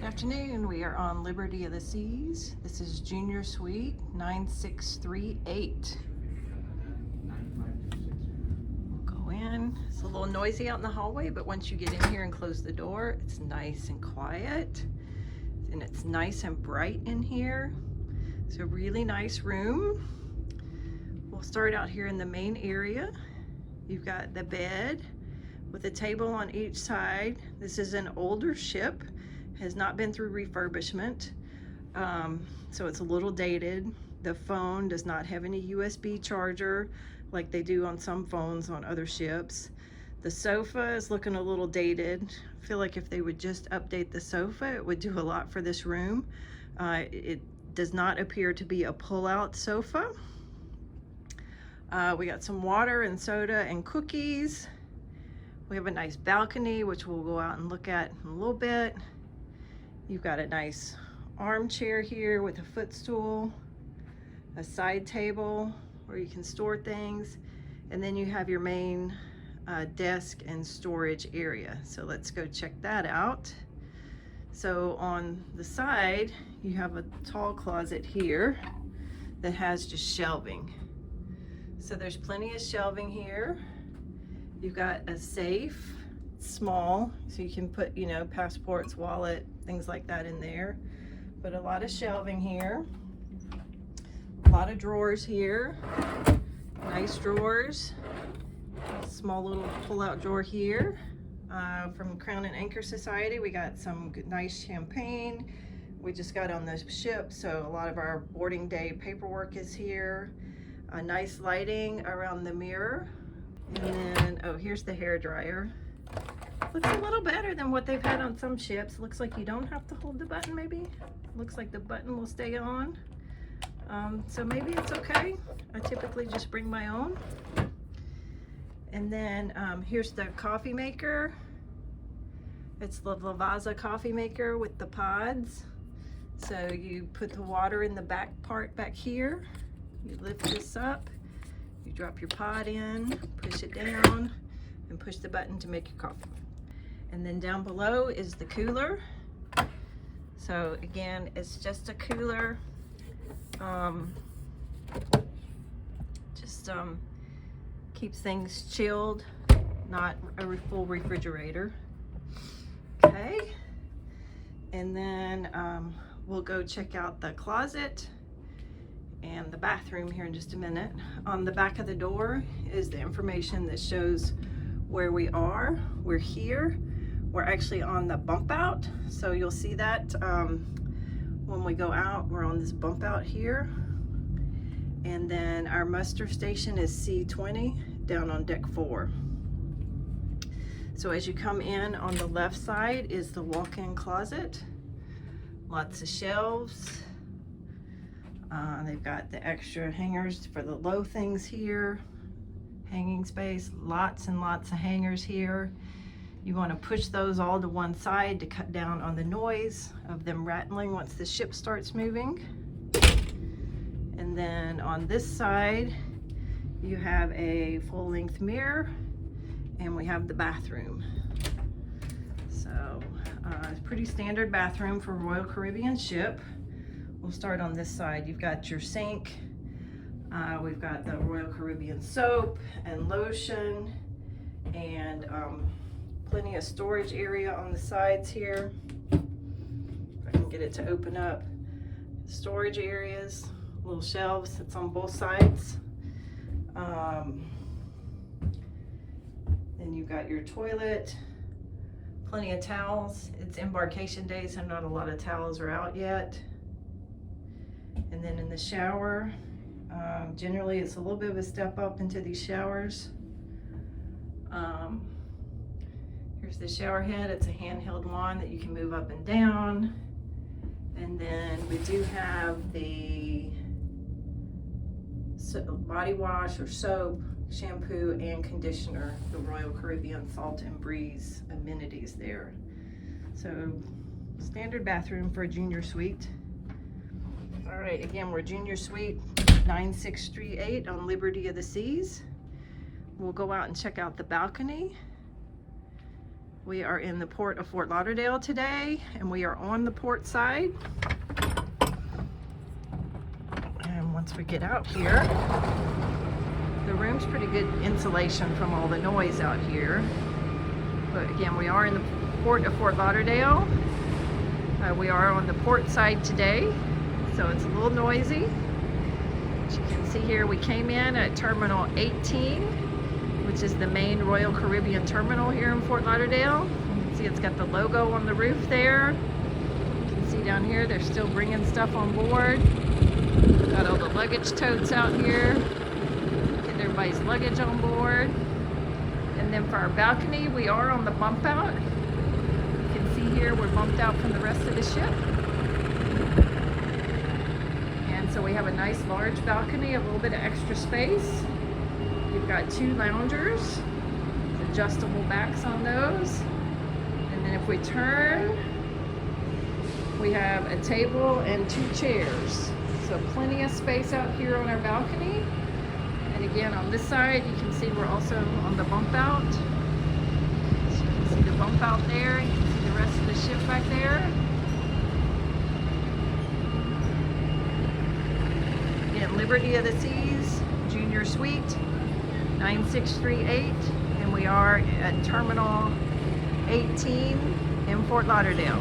Good afternoon. We are on Liberty of the Seas. This is Junior Suite 9638. We'll go in. It's a little noisy out in the hallway, but once you get in here and close the door, it's nice and quiet. And it's nice and bright in here. It's a really nice room. We'll start out here in the main area. You've got the bed with a table on each side. This is an older ship. Has not been through refurbishment, so it's a little dated. The phone does not have any USB charger like they do on some phones on other ships. The sofa is looking a little dated. I feel like if they would just update the sofa, it would do a lot for this room. It does not appear to be a pull-out sofa. We got some water and soda and cookies. We have a nice balcony, which we'll go out and look at in a little bit. You've got a nice armchair here with a footstool, a side table where you can store things, and then you have your main desk and storage area. So let's go check that out. So on the side, you have a tall closet here that has just shelving. So there's plenty of shelving here. You've got a safe, small, so you can put, you know, passports, wallet, things like that in there. But a lot of shelving here. A lot of drawers here. Nice drawers. Small little pull-out drawer here. From Crown and Anchor Society, we got some good, nice champagne. We just got on the ship, so a lot of our boarding day paperwork is here. Nice lighting around the mirror. And then, oh, here's the hair dryer. Looks a little better than what they've had on some ships. Looks like you don't have to hold the button, maybe. Looks like the button will stay on. So maybe it's okay. I typically just bring my own. And then here's the coffee maker. It's the Lavazza coffee maker with the pods. So you put the water in the back part back here. You lift this up. You drop your pod in, push it down, and push the button to make your coffee. And then down below is the cooler. So again, it's just a cooler. Keeps things chilled, not a full refrigerator. Okay. And then we'll go check out the closet and the bathroom here in just a minute. On the back of the door is the information that shows where we are. We're here. We're actually on the bump out. So you'll see that when we go out, we're on this bump out here. And then our muster station is C20 down on deck 4. So as you come in on the left side is the walk-in closet. Lots of shelves. They've got the extra hangers for the low things here. Hanging space, lots and lots of hangers here. You want to push those all to one side to cut down on the noise of them rattling once the ship starts moving. And then on this side, you have a full-length mirror, and we have the bathroom. So it's a pretty standard bathroom for a Royal Caribbean ship. We'll start on this side. You've got your sink. We've got the Royal Caribbean soap and lotion, and plenty of storage area on the sides here. If I can get it to open up. Storage areas, little shelves that's on both sides. Then you've got your toilet, plenty of towels. It's embarkation day, so not a lot of towels are out yet. And then in the shower, generally it's a little bit of a step up into these showers. Here's the shower head. It's a handheld wand that you can move up and down. And then we do have the body wash or soap, shampoo, and conditioner, the Royal Caribbean Salt and Breeze amenities there. So standard bathroom for a junior suite. All right, again, we're Junior Suite 9638 on Liberty of the Seas. We'll go out and check out the balcony. We are in the Port of Fort Lauderdale today, and we are on the port side. And once we get out here, the room's pretty good insulation from all the noise out here. But again, we are in the Port of Fort Lauderdale. We are on the port side today, so it's a little noisy. As you can see here, we came in at Terminal 18, which is the main Royal Caribbean terminal here in Fort Lauderdale. You can see it's got the logo on the roof there. You can see down here, they're still bringing stuff on board. Got all the luggage totes out here. Get everybody's luggage on board. And then for our balcony, we are on the bump out. You can see here, we're bumped out from the rest of the ship. And so we have a nice large balcony, a little bit of extra space. You've got 2 loungers, adjustable backs on those. And then if we turn, we have a table and 2 chairs. So plenty of space out here on our balcony. And again, on this side, you can see we're also on the bump out. So you can see the bump out there. You can see the rest of the ship back there. Again, Liberty of the Seas, Junior Suite. 9638, and we are at Terminal 18 in Fort Lauderdale.